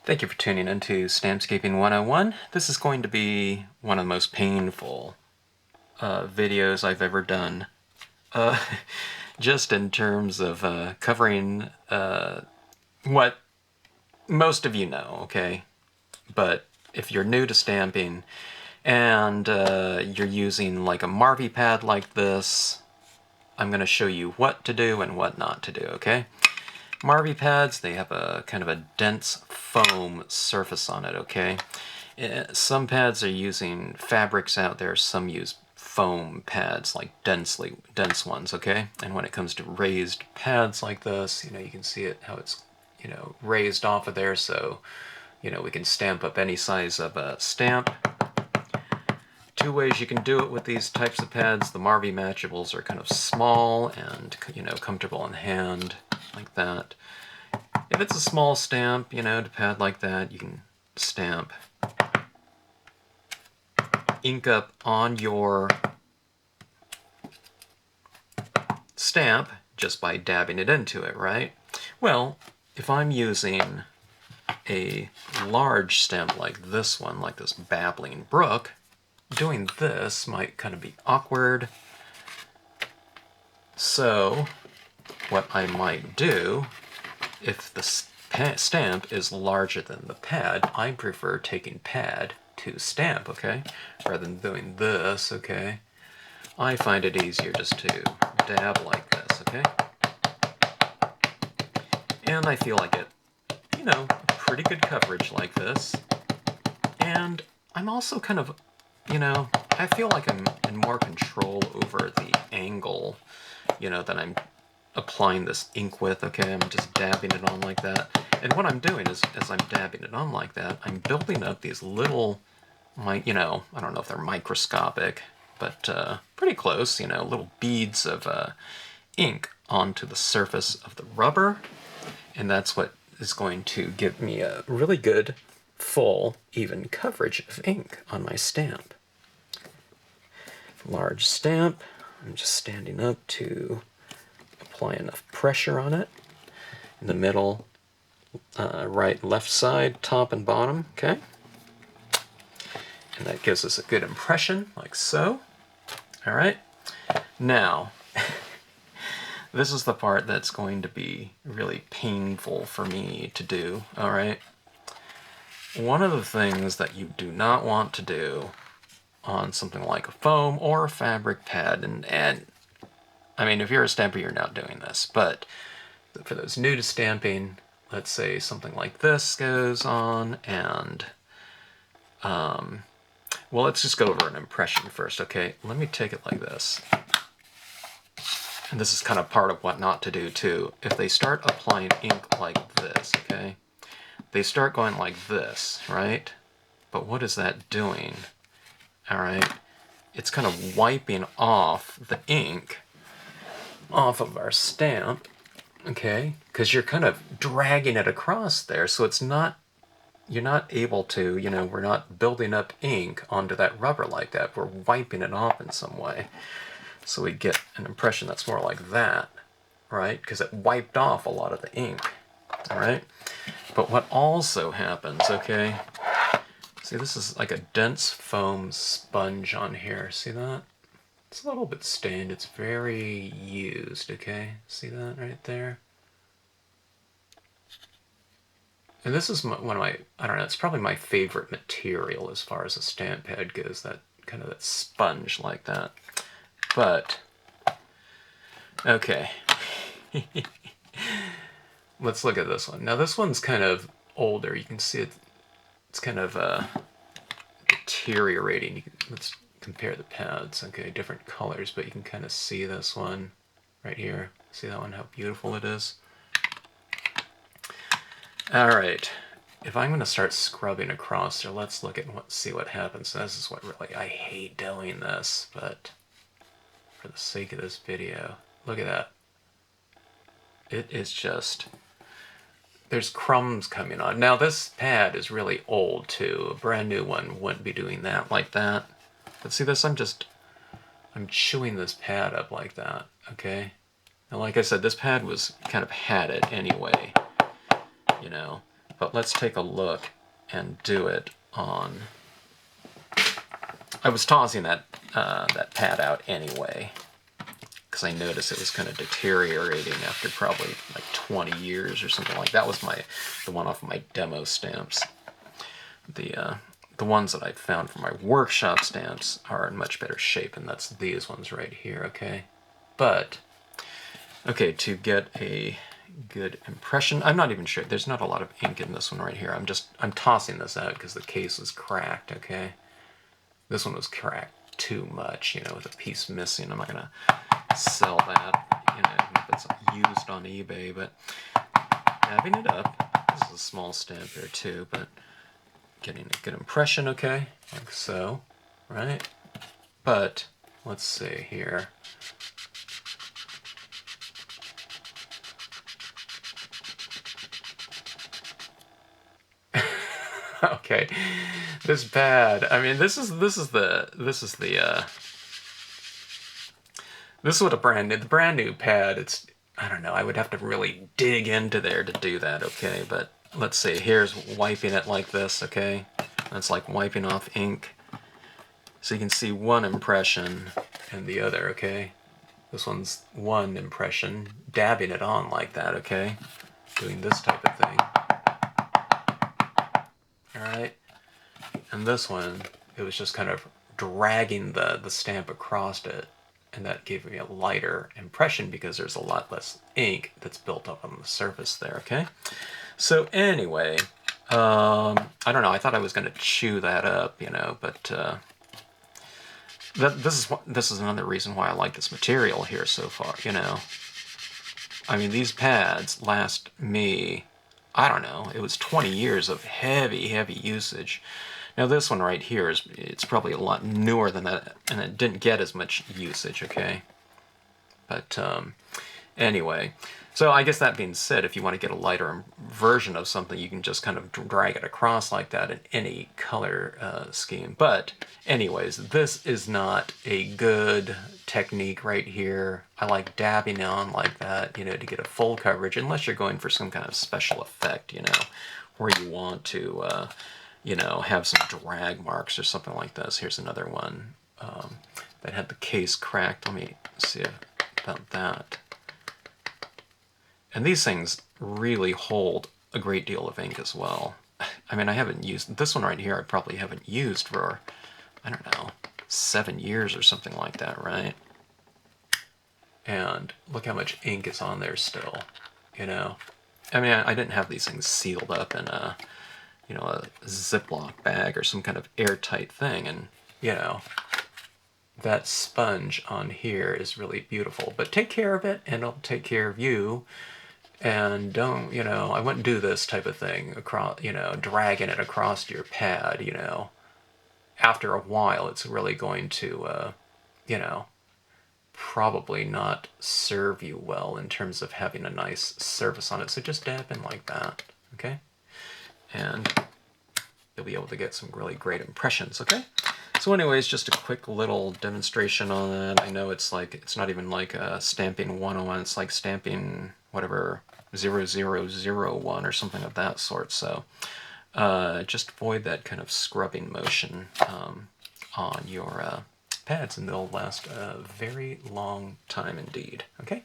Thank you for tuning into Stampscaping 101. This is going to be one of the most painful videos I've ever done. Just in terms of covering what most of you know, okay? But if you're new to stamping and you're using like a Marvy pad like this, I'm going to show you what to do and what not to do, okay? Marvy pads, they have a kind of a dense foam surface on it, okay? Some pads are using fabrics out there, some use foam pads, like dense ones, okay? And when it comes to raised pads like this, you can see it, how it's, raised off of there, so, we can stamp up any size of a stamp. Two ways you can do it with these types of pads. The Marvy matchables are kind of small and, comfortable in hand, like that. If it's a small stamp, to pad like that, you can stamp ink up on your stamp just by dabbing it into it, right? Well, if I'm using a large stamp like this one, like this Babbling Brook, doing this might kind of be awkward. So what I might do, if the stamp is larger than the pad, I prefer taking pad to stamp, okay? Rather than doing this, okay? I find it easier just to dab like this, okay? And I feel I get, pretty good coverage like this. And I'm also kind of, I feel like I'm in more control over the angle, that I'm applying this ink with, okay? I'm just dabbing it on like that. And what I'm doing is, as I'm dabbing it on like that, I'm building up these little, I don't know if they're microscopic, but pretty close, little beads of ink onto the surface of the rubber. And that's what is going to give me a really good, full, even coverage of ink on my stamp. Large stamp, I'm just standing up to apply enough pressure on it. In the middle, right and left side, top and bottom, okay? And that gives us a good impression, like so. All right, now, this is the part that's going to be really painful for me to do, all right? One of the things that you do not want to do on something like a foam or a fabric pad, and I mean, if you're a stamper, you're not doing this, but for those new to stamping, let's say something like this goes on, and, well, let's just go over an impression first, okay? Let me take it like this. And this is kind of part of what not to do, too. If they start applying ink like this, okay? They start going like this, right? But what is that doing? All right? It's kind of wiping off the ink off of our stamp, okay? Because you're kind of dragging it across there, so it's not, you're not able to, we're not building up ink onto that rubber like that. We're wiping it off in some way. So we get an impression that's more like that, right? Because it wiped off a lot of the ink, all right? But what also happens, okay? See, this is like a dense foam sponge on here. See that? It's a little bit stained. It's very used, okay? See that right there? And this is one of my, I don't know, it's probably my favorite material as far as a stamp pad goes, that kind of that sponge like that. But, okay. Let's look at this one. Now this one's kind of older. You can see it's kind of deteriorating. Let's compare the pads. Okay, different colors, but you can kind of see this one right here. See that one, how beautiful it is? All right, if I'm going to start scrubbing across there, let's look at see what happens. This is what really, I hate doing this, but for the sake of this video, look at that. It is just, there's crumbs coming on. Now this pad is really old too. A brand new one wouldn't be doing that like that. But see this, I'm chewing this pad up like that, okay? And like I said, this pad was kind of had it anyway, but let's take a look and do it on... I was tossing that pad out anyway, because I noticed it was kind of deteriorating after probably like 20 years or something like that. Was the one off of my demo stamps. The ones that I found for my workshop stamps are in much better shape, and that's these ones right here, okay? But, okay, to get a good impression, I'm not even sure, there's not a lot of ink in this one right here. I'm tossing this out because the case is cracked, okay? This one was cracked too much, you know, with a piece missing. I'm not gonna sell that, you know, even if it's used on eBay, but dabbing it up. This is a small stamp here too, but getting a good impression, okay, like so, right? But let's see here. Okay, this pad. I mean, this is what the brand new pad. It's, I don't know. I would have to really dig into there to do that. Okay, but let's see. Here's wiping it like this. Okay, that's like wiping off ink. So you can see one impression and the other. Okay, this one's one impression. Dabbing it on like that. Okay, doing this type of thing. Alright, and this one, it was just kind of dragging the stamp across it, and that gave me a lighter impression because there's a lot less ink that's built up on the surface there, okay? So anyway, I don't know, I thought I was going to chew that up, you know, but this is another reason why I like this material here so far, you know. I mean, these pads last me, I don't know, it was 20 years of heavy, heavy usage. Now this one right here, it's probably a lot newer than that, and it didn't get as much usage, okay? But anyway, so I guess that being said, if you want to get a lighter version of something, you can just kind of drag it across like that in any color scheme. But anyways, this is not a good technique right here. I like dabbing on like that, you know, to get a full coverage, unless you're going for some kind of special effect, you know, where you want to, you know, have some drag marks or something like this. Here's another one that had the case cracked. Let me see about that. And these things really hold a great deal of ink as well. I mean, I haven't used this one right here. I probably haven't used for, I don't know, 7 years or something like that, right? And look how much ink is on there still, you know? I mean, I didn't have these things sealed up in a, you know, a Ziploc bag or some kind of airtight thing, and, you know, that sponge on here is really beautiful. But take care of it, and it'll take care of you. And don't, you know, I wouldn't do this type of thing across, you know, dragging it across your pad, you know. After a while, it's really going to, you know, probably not serve you well in terms of having a nice surface on it. So just dab in like that, okay? And you'll be able to get some really great impressions, okay? So anyways, just a quick little demonstration on that. I know it's like, it's not even like stamping 101, it's like stamping whatever 0001 or something of that sort. So just avoid that kind of scrubbing motion on your pads, and they'll last a very long time indeed, okay?